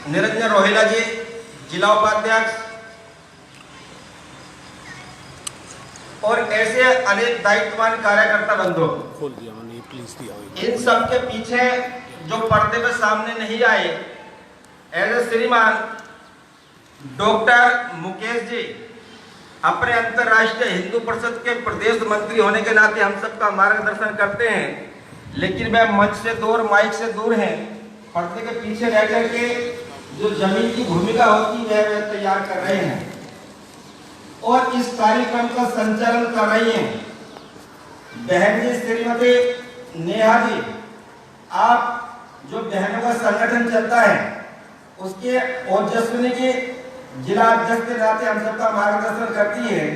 निरंजन रोहिला जी, जिला उपाध्यक्ष, और ऐसे अनेक दायित्ववान कार्यकर्ता बंधु, इन सब के पीछे जो पर्दे पे सामने नहीं आए, ऐसे श्रीमान डॉक्टर मुकेश जी अपने अंतर्राष्ट्रीय हिंदू परिषद के प्रदेश मंत्री होने के नाते हम सबका मार्गदर्शन करते हैं, लेकिन वह मंच से दूर, माइक से दूर हैं। पर्दे के पीछे रह करके जो जमीन की भूमिका होती है वह तैयार कर रहे हैं और इस कार्यक्रम का संचालन कर रही हैं बहन जी श्रीमती नेहा जी। आप जो बहनों का संगठन चलता है उसके ओजस्विनी की जिला अध्यक्ष के नाते हम सबका मार्गदर्शन करती है,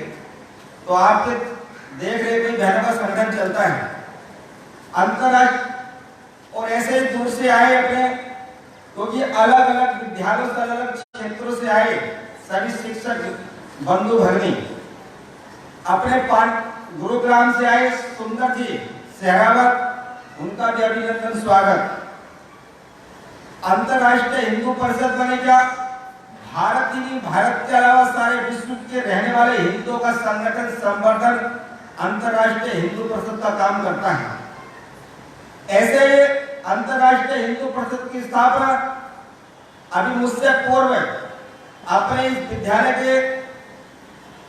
तो आपके देख रहे हैं बहनों का संगठन चलता है अंतरराष्ट्रीय और ऐसे दूर से आए अपने, क्योंकि अलग अलग विद्यालयों से, अलग अलग क्षेत्रों से आए सभी शिक्षक बंधु भगिनी, अपने गुरुग्राम से आए सुंदर जी सहरावत, उनका भी अभिनंदन स्वागत। अंतर्राष्ट्रीय हिंदू परिषद बने क्या भारत ही नहीं, भारत के अलावा सारे विश्व के रहने वाले हिंदुओं का संगठन संवर्धन अंतर्राष्ट्रीय हिंदू परिषद का काम करता है। ऐसे अंतर्राष्ट्रीय हिंदू परिषद की स्थापना अभी मुझसे पूर्व अपने इस विद्यालय के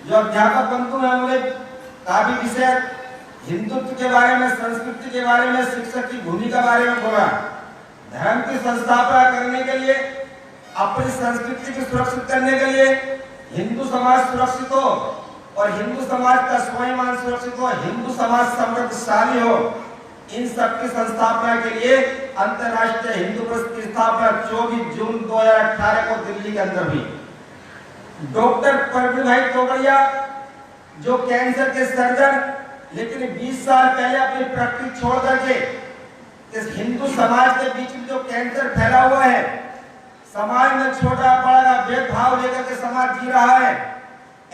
जो अध्यापक बंधु हैं उन्होंने काफी विषय हिंदुत्व के बारे में, संस्कृति के बारे में, शिक्षक की भूमिका के बारे में बोला। धर्म की संस्थापना करने के लिए, अपनी संस्कृति को सुरक्षित करने के लिए, हिंदू समाज सुरक्षित हो और हिंदू समाज का स्वाभिमान सुरक्षित हो, हिंदू समाज समृद्धशाली हो, इन सब की संस्थापना के लिए अंतर्राष्ट्रीय हिंदू परिषद की स्थापना 24 जून 2018 को दिल्ली के अंदर हुई। डॉक्टर प्रवीण भाई तोगड़िया जो कैंसर के सर्जन, लेकिन 20 साल पहले अपनी प्रैक्टिस छोड़ करके इस हिंदू समाज के बीच में जो कैंसर फैला हुआ है, समाज में छोटा बड़ा का भेदभाव लेकर के समाज जी रहा है,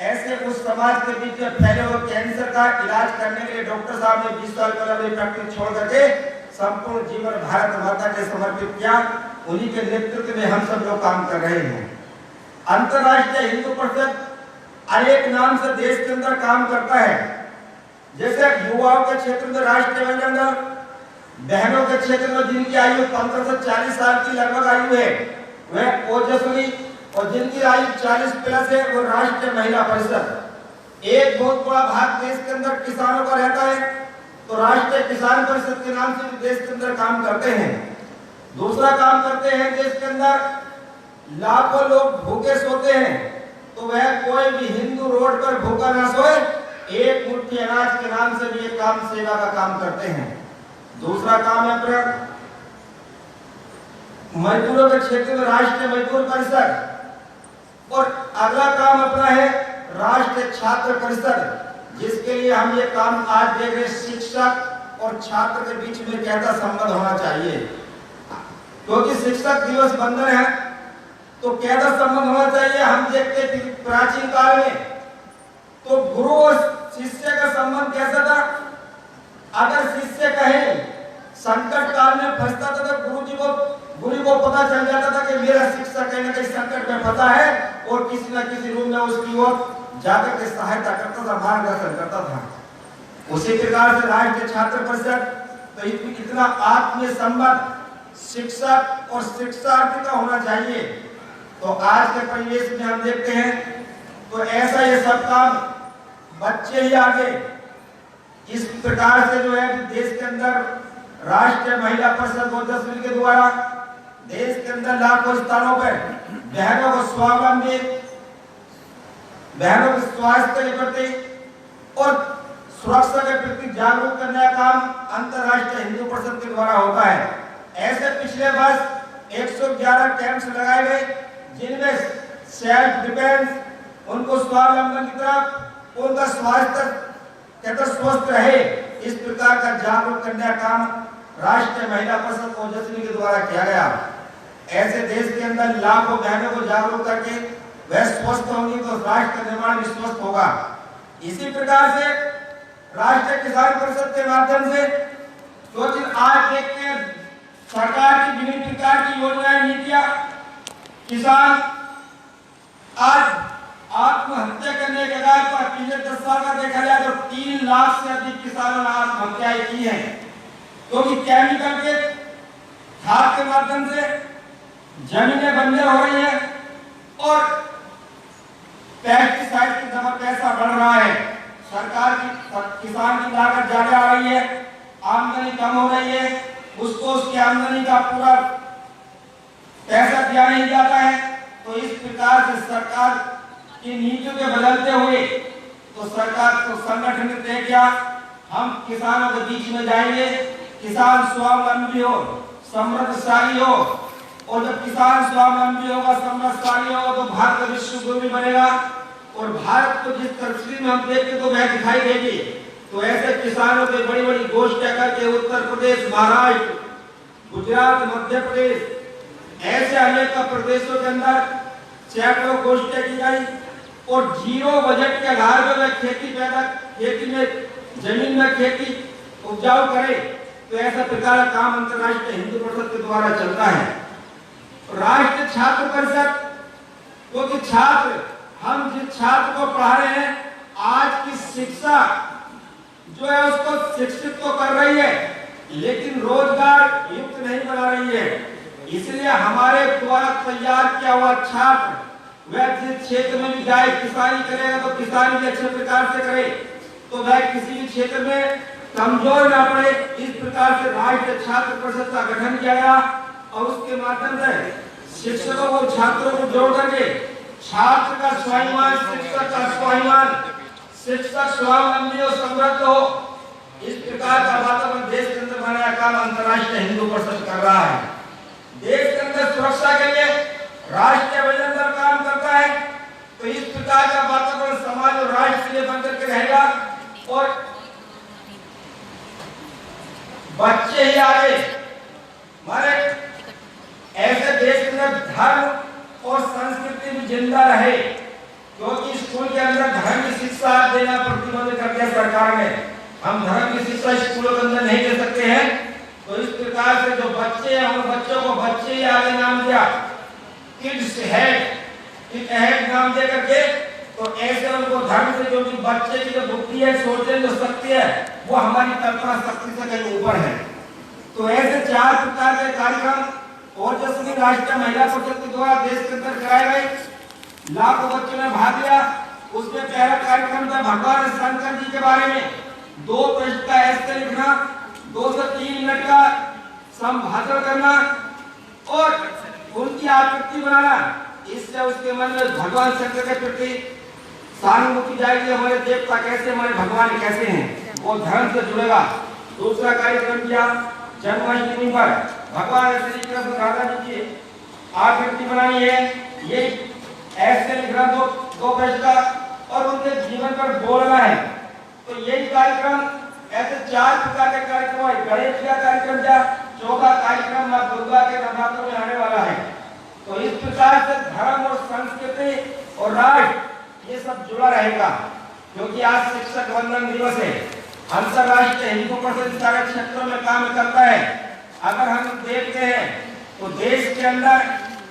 ऐसे उस समाज के बीच में फैले हुए कैंसर का इलाज करने के लिए डॉक्टर साहब ने 20 साल पहले अपनी प्रैक्टिस छोड़ करके संपूर्ण जीवन भारत माता के समर्पित किया। उन्हीं के नेतृत्व में हम सब लोग काम कर रहे हैं। अंतर्राष्ट्रीय हिंदू परिषद अनेक नाम से देश के अंदर काम करता है, जैसे युवाओं के क्षेत्र में राष्ट्रीय महिला दल, बहनों के क्षेत्र में जिनकी आयु 15 से 40 साल की लगभग आयु है वह ओजस्विनी, और जिनकी आयु 40 प्लस है वो राष्ट्रीय महिला परिषद। एक बहुत बड़ा भाग देश के अंदर किसानों का रहता है, तो राष्ट्रीय किसान परिषद के नाम से देश के अंदर काम करते हैं। दूसरा काम करते हैं, देश के अंदर लाखों लोग भूखे सोते हैं, तो वह कोई भी हिंदू रोड पर भूखा ना सोए, एक मुट्ठी अनाज के नाम से भी एक काम सेवा का काम करते हैं। दूसरा काम है अपना मजदूरों के क्षेत्र में राष्ट्रीय मजदूर परिषद, और अगला काम अपना है राष्ट्रीय छात्र परिषद, जिसके लिए हम ये काम आज देख रहे, शिक्षक और छात्र के बीच में कैसा संबंध होना चाहिए, क्योंकि शिक्षक दिवस बंधन है तो कैसा संबंध होना चाहिए। हम देखते थे प्राचीन काल में तो गुरु और शिष्य का संबंध कैसा था, अगर शिष्य कहे संकट काल में फंसता था तो गुरु को पता चल जाता था कि मेरा शिक्षक कहीं ना कहीं संकट में फंसा है, और किसी न किसी रूप में उसकी ओर जाकर के सहायता करता था, मार्गदर्शन करता था। उसी प्रकार से राष्ट्रीय छात्र परिषद तो इतना आत्मीय संबंध शिक्षक और शिक्षार्थी का होना चाहिए। तो आज के परिवेश में हम देखते हैं तो ऐसा ये सब काम बच्चे ही आगे इस प्रकार से जो है देश के अंदर राष्ट्रीय महिला परिषद ओजस्विनी के द्वारा देश के अंदर लाखों स्थानों पर बहनों को स्वावलंबी, बहनों के स्वास्थ्य के प्रति और सुरक्षा के प्रति जागरूक करने का काम अंतर्राष्ट्रीय हिंदू परिषद के द्वारा होता है। ऐसे पिछले वर्ष 111 कैंप्स लगाए गए, जिनमें सेल्फ डिफेंस, उनको स्वावलंबन की तरफ, उनका स्वास्थ्य कैसे स्वस्थ रहे, इस प्रकार का जागरूक करने का काम राष्ट्रीय महिला परिषद ओजस्विनी के द्वारा किया गया। ऐसे देश के अंदर लाखों बहनों को जागरूक करके वह स्वस्थ होंगी तो राष्ट्र निर्माण भी स्वस्थ होगा। इसी प्रकार से राष्ट्रीय किसान परिषद के माध्यम से जो आज देखते हैं सरकार की विभिन्न प्रकार की योजनाएं, नीतियां, किसान आज आत्महत्या करने के आधार पर पिछले 10 साल का देखा जाए तो 3 लाख से अधिक किसानों ने आत्महत्याएं की है, क्योंकि केमिकल के खाद के माध्यम से जमीनें बंजर हो रही है और पेस्टिसाइड की दवा पैसा बढ़ रहा है, सरकार की किसान की लागत ज्यादा आ रही है, आमदनी कम हो रही है, उसको उसकी आमदनी का पूरा पैसा दिया नहीं जाता है। तो इस प्रकार से सरकार की नीतियों के बदलते हुए तो सरकार को संगठन ने तय किया हम किसानों के बीच में जाएंगे, किसान स्वावलंबी हो, समृद्धशाली हो, और जब किसान स्वावलंबी होगा, समृद्धशाली होगा तो भारत विश्व गुरु भी बनेगा और भारत को जिस तस्वीर में हम देखते तो वह दिखाई देगी। तो ऐसे किसानों की बड़ी बड़ी गोष्ठियां करके उत्तर प्रदेश, महाराष्ट्र, गुजरात, मध्य प्रदेश ऐसे अनेक प्रदेशों के अंदर सैकड़ों गोष्ठियां की गई और जीरो बजट के आधार पर खेती में जमीन में खेती उपजाऊ करे। तो ऐसा प्रकार का काम अंतर्राष्ट्रीय हिंदू परिषद के द्वारा चलता है। राष्ट्रीय छात्र परिषद, क्योंकि छात्र, हम जिस छात्र को पढ़ा रहे हैं आज की शिक्षा जो है उसको शिक्षित तो कर रही है लेकिन रोजगार युक्त नहीं बना रही है। इसलिए हमारे द्वारा तैयार किया हुआ छात्र वह जिस क्षेत्र में भी जाए किसानी करेगा तो किसानी भी अच्छे प्रकार से करे, तो वह किसी भी क्षेत्र में कमजोर ना पड़े। इस प्रकार से राष्ट्रीय छात्र परिषद का गठन किया गया और उसके माध्यम से शिक्षकों को, छात्रों को जोड़ करके छात्र का स्वाभिमान, शिक्षक का स्वाभिमान, शिक्षक स्वावलंबी और समृद्ध हो, इस प्रकार का वातावरण देश के अंदर बनाया काम अंतर्राष्ट्रीय हिंदू परिषद कर रहा है। देश के अंदर सुरक्षा के लिए राष्ट्रीय बजट पर काम करता है। तो इस प्रकार का वातावरण समाज और राष्ट्र के लिए बनकर के रहेगा और बच्चे ही आगे हमारे ऐसे देश के अंदर धर्म और संस्कृति भी जिंदा रहे, क्योंकि स्कूल के अंदर धर्म की शिक्षा देना प्रतिबंध कर दिया सरकार ने। हम धर्म की शिक्षा स्कूलों के अंदर नहीं दे सकते हैं। तो इस प्रकार से जो बच्चे हैं उन बच्चों को बच्चे ही आगे नाम दिया, किड्स हेड नाम दे करके। तो ऐसे उनको धर्म से जो बच्चे की जो बुद्धि है, सोचने जो शक्ति है वो हमारी कल्पना शक्ति से कहीं ऊपर है। तो ऐसे 4 प्रकार के कार्यक्रम ओजस्वी राष्ट्रीय महिला परिषद के द्वारा देश के अंदर कराए गए। लाखों बच्चों ने भाग लिया। उसमें पहला कार्यक्रम था भगवान शंकर जी के बारे में 2 पृष्ठ का ऐसे लिखना, 2 से 3 मिनट का संभाषण करना और उनकी आकृति बनाना। इससे उसके मन में भगवान शंकर के प्रति सहानुभूति जाएगी, हमारे देवता कैसे, हमारे भगवान कैसे हैं, वो धर्म से जुड़ेगा। दूसरा कार्यक्रम किया जन्माष्टमी पर भगवान श्री कृष्ण राधा जी की आकृति बनानी है, ये ऐसे लिखना 2 पृष्ठ का और उनके जीवन पर बोलना है। तो यही कार्यक्रम ऐसे 4 प्रकार के कार्यक्रम है। गणेश का कार्यक्रम क्या, 14 कार्यक्रम मां दुर्गा के नवरात्र में आने वाला है। तो इस प्रकार से धर्म और संस्कृति और राष्ट्र ये सब जुड़ा रहेगा, क्योंकि आज शिक्षक वंदन दिवस है। अंतर्राष्ट्रीय हिंदू परिषद सारे क्षेत्रों में काम करता है। अगर हम देखते हैं तो देश के अंदर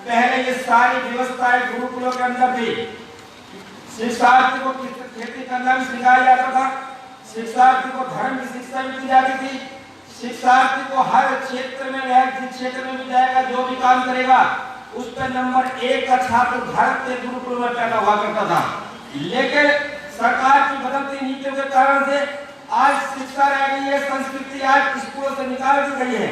पहले ये सारी व्यवस्थाएं गुरुकुलों के अंदर थी। शिक्षार्थी को खेती करना भी सिखाया जाता था, शिक्षार्थी को धर्म की शिक्षा भी दी जाती थी, शिक्षार्थी को हर क्षेत्र में जिस क्षेत्र में भी जाएगा जो भी काम करेगा उस पर नंबर 1 का छात्र भारत के गुरुकुल में पैदा हुआ करता था। लेकिन सरकार की बदलती नीतियों के कारण से आज शिक्षा रह गई है, संस्कृति आज स्कूलों से निकाल दी गई है।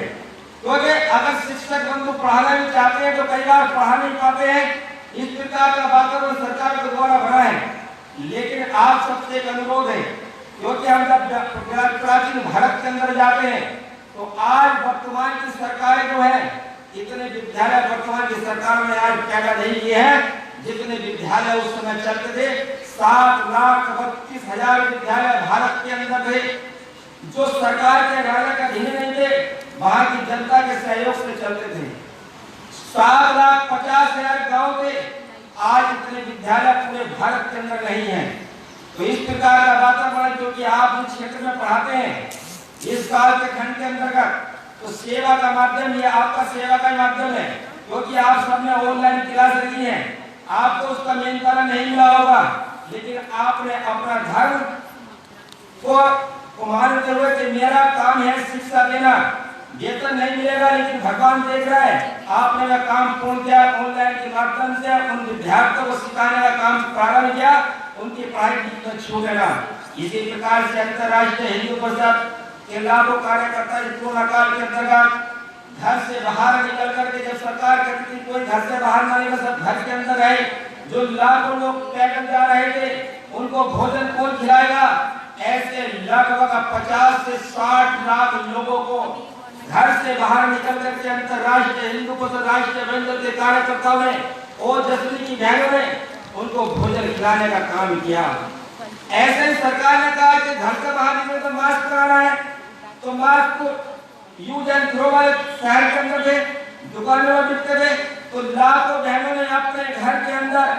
क्योंकि अगर शिक्षक बंधु पढ़ाना भी चाहते हैं तो कई बार पढ़ा नहीं पाते हैं। इस प्रकार का वातावरण सरकार के द्वारा बना है। लेकिन आप सबसे एक अनुरोध है, क्योंकि हम जब प्राचीन भारत के अंदर जाते हैं तो आज वर्तमान की सरकारें जो है इतने विद्यालय वर्तमान की सरकार ने आज पैदा नहीं किए हैं जितने विद्यालय उस समय चलते थे। 7,32,000 विद्यालय भारत के अंदर थे जो सरकार के राजा का अधीन नहीं थे, वहां की जनता के सहयोग से चलते थे। 7,50,000 गांव थे, आज इतने विद्यालय पूरे भारत के अंदर नहीं है। तो इस प्रकार का वातावरण जो कि आप जिस क्षेत्र में पढ़ाते हैं इस काल के खंड के अंतर्गत, तो सेवा का माध्यम ये आपका सेवा का माध्यम है। क्योंकि आप सबने ऑनलाइन क्लास रखी है, आपको उसका मेन कारण नहीं मिला होगा, लेकिन आपने अपना धर्म को मानते हुए कि मेरा काम है शिक्षा देना, वेतन नहीं मिलेगा लेकिन भगवान देख रहा है, आपने वह काम पूर्ण किया। ऑनलाइन के माध्यम से उन विद्यार्थियों को सिखाने का काम प्रारंभ किया, उनकी पढ़ाई में छूट गया। इसी प्रकार से अंतर्राष्ट्रीय हिंदू परिषद के लाखों कार्यकर्ता कोरोना काल के अंतर्गत घर से बाहर निकल करके, जब सरकार कहती थी कोई घर से बाहर ना निकले, सब घर के अंदर रहे, जो लाखों लोग पैदल जा रहे थे उनको भोजन कौन खिलाएगा, ऐसे लगभग 50 से 60 लाख लोगों को घर से बाहर निकल करके अंतर्राष्ट्रीय हिंदू परिषद राष्ट्रीय बैंगल के कार्यकर्ताओं ने और जसली की बहनों ने उनको भोजन खिलाने का काम किया। ऐसे ही सरकार ने कहा कि घर से बाहर निकले तो मास्क लगाना है, तो मास्क को यूज एंड थ्रो वाले शहर के अंदर थे, दुकानों में बिकते थे, तो लाखों बहनों ने अपने घर के अंदर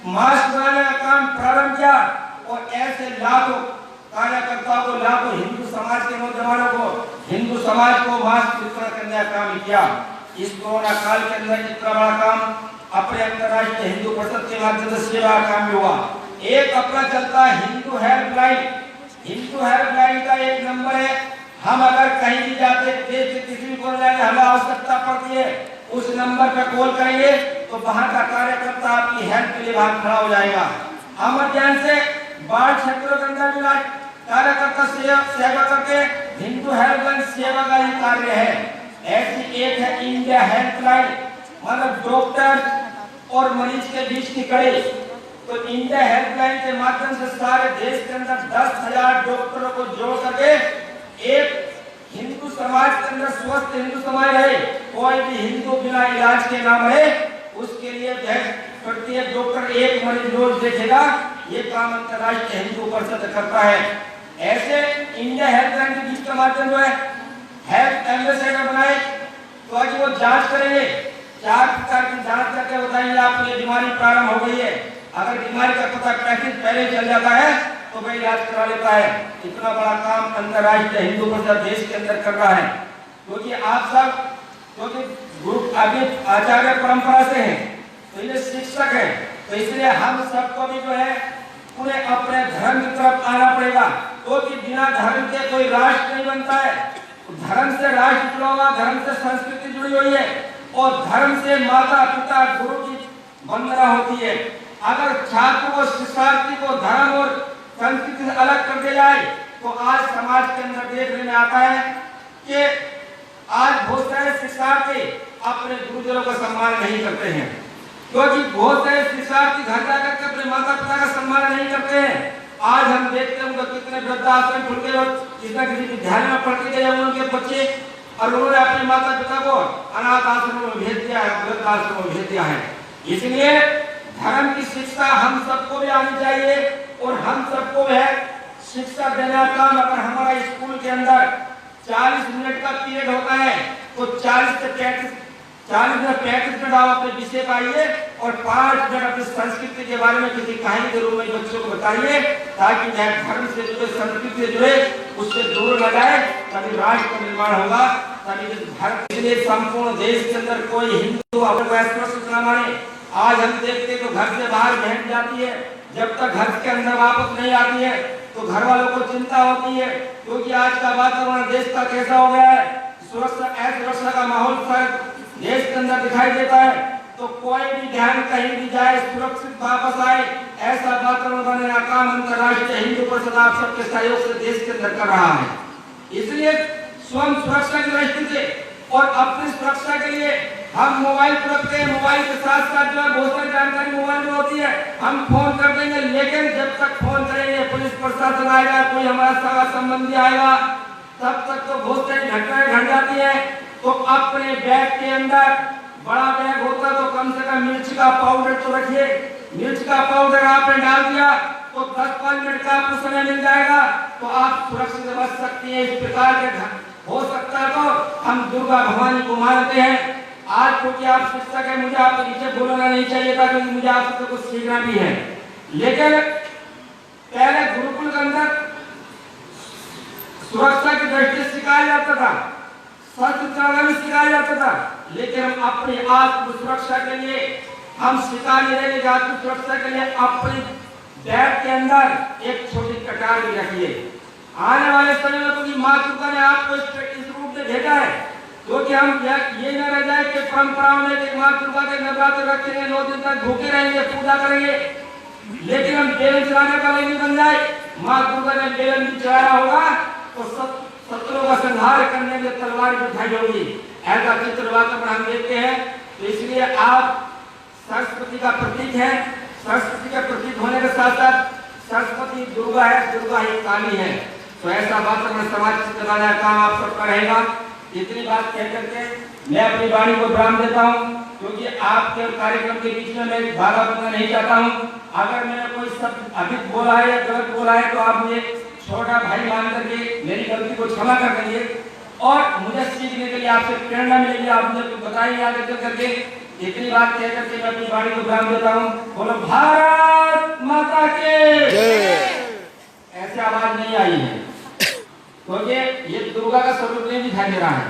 मास्क बनाने का काम प्रारंभ किया और ऐसे लाखों कार्यकर्ताओं को, लाखों हिंदू समाज के नौजवानों को, हिंदू समाज को मास्क वितरण करने का काम किया। इस कोरोना काल के अंदर इतना बड़ा काम अपने अंतर्राष्ट्रीय हिंदू परिषद के माध्यम से सेवा काम में हुआ। एक अपना चलता है हिंदू हेल्पलाइन, हिंदू हेल्पलाइन का एक नंबर है, हम अगर कहीं भी जाते देश के किसी भी कोने में हमें आवश्यकता पड़ती है, उस नंबर पर कॉल करेंगे तो वहां का कार्यकर्ता आपकी हेल्प के लिए वहां खड़ा हो जाएगा। इमरजेंसी बाढ़ क्षेत्रों के अंदर भी कार्यकर्ता सेवा करके हिंदू हेल्पलाइन सेवा का ही कार्य है। ऐसी एक है इंडिया हेल्पलाइन, मतलब डॉक्टर और मरीज के बीच की कड़ी। तो इंडिया हेल्पलाइन के माध्यम से सारे देश के अंदर 10,000 डॉक्टरों को जोड़ करके एक हिंदू समाज के अंदर स्वस्थ हिंदू समाज है, कोई भी हिंदू बिना इलाज के ना मरे, उसके लिए प्रत्येक डॉक्टर एक मरीज रोज देखेगा। ये काम अंतर्राष्ट्रीय हिंदू परिषद करता है। ऐसे इंडिया हेल्पलाइन के बीच का माध्यम जो है हेल्थ एम्बेसडर बनाए, तो आज वो जांच करेंगे, 4 प्रकार की जांच करके बताएंगे आपको ये बीमारी प्रारंभ हो गई है। अगर बीमारी का पता पैकेज पहले चल जाता है तो वह इलाज करा लेता है। इतना बड़ा काम अंतर्राष्ट्रीय हिंदू परिषद देश के अंदर कर रहा है, क्योंकि आप सब क्योंकि गुरु आगे आचार्य परंपरा से हैं, तो ये शिक्षक है, तो इसलिए हम सबको भी जो है पूरे अपने धर्म की तरफ आना पड़ेगा, क्योंकि बिना धर्म के कोई राष्ट्र नहीं बनता है। धर्म से राष्ट्र जुड़ा हुआ, धर्म से संस्कृति जुड़ी हुई है और धर्म से माता पिता गुरु की वंदना होती है। अगर छात्र को, शिक्षार्थी को धर्म और संस्कृति से अलग कर दिया जाए तो आज समाज के अंदर देखने में आता है कि आज बहुत सारे शिक्षार्थी अपने गुरुजनों का सम्मान नहीं करते हैं, क्योंकि बहुत सारे शिक्षार्थी घर जाकर के अपने माता पिता का सम्मान नहीं करते हैं। आज हम देखते हैं कितने वृद्धाश्रम खुल गए और कितना किसी विद्यालय में पढ़ के गए उनके बच्चे, और उन्होंने अपने माता पिता को अनाथ आश्रमों में भेज दिया है, वृद्धाश्रमों में भेज दिया है। इसलिए धर्म की शिक्षा हम सबको भी आनी चाहिए और हम सबको है शिक्षा देने का काम। अगर हमारा स्कूल के अंदर 40 मिनट का पीरियड होता है तो 40 से 35 मिनट आप अपने विषय का आइए और 5 मिनट अपनी संस्कृति के बारे में किसी कहानी के रूप में बच्चों को बताइए, ताकि वह धर्म से जुड़े, संस्कृति से जुड़े, उससे दूर न जाए, तभी राष्ट्र का निर्माण होगा, तभी धर्म। इसलिए संपूर्ण देश के अंदर कोई हिंदू अपना माने। आज हम देखते तो घर से बाहर बहन जाती है, जब तक घर के अंदर वापस नहीं आती है तो घर वालों को चिंता होती है, क्योंकि आज का वातावरण देश का कैसा हो गया है, सुरक्षा का माहौल देश के अंदर दिखाई देता है। तो कोई भी ध्यान कहीं भी जाए, सुरक्षित वापस आए, ऐसा वातावरण बनाने का काम अंतर्राष्ट्रीय हिंदू परिषद आप सबके सहयोग से देश के अंदर कर रहा है। इसलिए स्वयं सुरक्षा की दृष्टि से और अपनी सुरक्षा के लिए हम मोबाइल पर रखते हैं। मोबाइल के साथ साथ जो है बहुत सारी जानकारी मोबाइल में होती है, हम फोन कर देंगे, लेकिन जब तक फोन करेंगे पुलिस प्रशासन आएगा, कोई हमारा सगा संबंधी आएगा, तब तक तो बहुत सारी घटनाएं घट जाती है। तो अपने बैग के अंदर, बड़ा बैग होता तो कम से कम मिर्च का पाउडर तो रखिए। मिर्च का पाउडर आपने डाल दिया तो 10-5 मिनट का आपको समय मिल जाएगा, तो आप सुरक्षित बच सकती है। इस प्रकार के हो सकता है तो हम दुर्गा भवानी को मानते हैं। आज क्योंकि आप शिक्षक है, मुझे आपके पीछे बोलना नहीं चाहिए था, क्योंकि मुझे आपसे कुछ सीखना भी है। लेकिन पहले गुरुकुल के अंदर सुरक्षा की दृष्टि से सिखाया जाता था, शस्त्र चलाना भी सिखाया जाता था, लेकिन हम अपनी आत्म सुरक्षा के लिए हम सिखा नहीं रहे कि आत्म सुरक्षा के लिए अपनी बैग के अंदर एक छोटी कटार भी रखिए। आने वाले समय में क्योंकि माँ दुर्गा ने आपको इस रूप में भेजा है, क्योंकि हम ये न रह जाए कि परंपराओं में कि माँ दुर्गा के नवरात्र रखेंगे, 9 दिन तक भूखे रहेंगे, पूजा करेंगे, लेकिन हम बेलन चलाने वाले नहीं बन जाए। माँ दुर्गा ने बेलन भी चलाया होगा तो शत्रुओं का संहार करने में तलवार भी उठाई होगी। ऐसा चित्र वातावरण हम देखते हैं। तो इसलिए आप सरस्वती का प्रतीक है। सरस्वती का प्रतीक होने के साथ साथ सरस्वती दुर्गा है, दुर्गा ही काली है। तो ऐसा वातावरण समाज से चलाने का काम आप सबका रहेगा। इतनी बात कह करके मैं अपनी वाणी को विराम देता हूँ, क्योंकि आपके कार्यक्रम के बीच में मैं बाधा बनना नहीं चाहता हूँ। अगर मैंने कोई शब्द अधिक बोला है या गलत बोला है तो आप मुझे छोटा भाई मान करके मेरी गलती को क्षमा कर देंगे, और मुझे सीखने के लिए आपसे प्रेरणा मिलेगी, आप मुझे कुछ बताइए आगे चल करके। इतनी बात कह करके मैं अपनी वाणी को विराम देता हूँ। बोलो भारत माता के जय। ऐसे आवाज नहीं आई है, क्योंकि ये दुर्गा का स्वरूप नहीं दिखाई दे रहा है,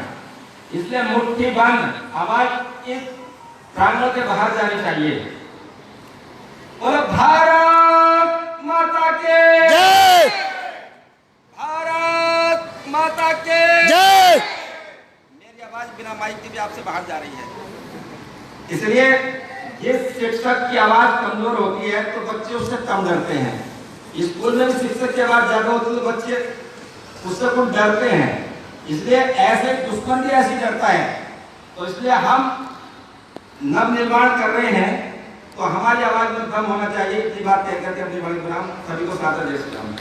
इसलिए मुट्ठी बंद आवाज इस प्रांगण के बाहर जानी चाहिए। बोलो भारत माता के जय, भारत माता के जय। मेरी आवाज बिना माइक के भी आपसे बाहर जा रही है, इसलिए जिस शिक्षक की आवाज कमजोर होती है तो बच्चे उससे कम डरते हैं। स्कूल में भी शिक्षक की आवाज ज्यादा होती है तो बच्चे उससे कुछ डरते हैं, इसलिए ऐसे दुश्मन भी ऐसी डरता है। तो इसलिए हम नव निर्माण कर रहे हैं, तो हमारी आवाज में दम होना चाहिए। इतनी बात कहकर के अपनी बड़ी विराम, सभी को सादर जय श्री राम।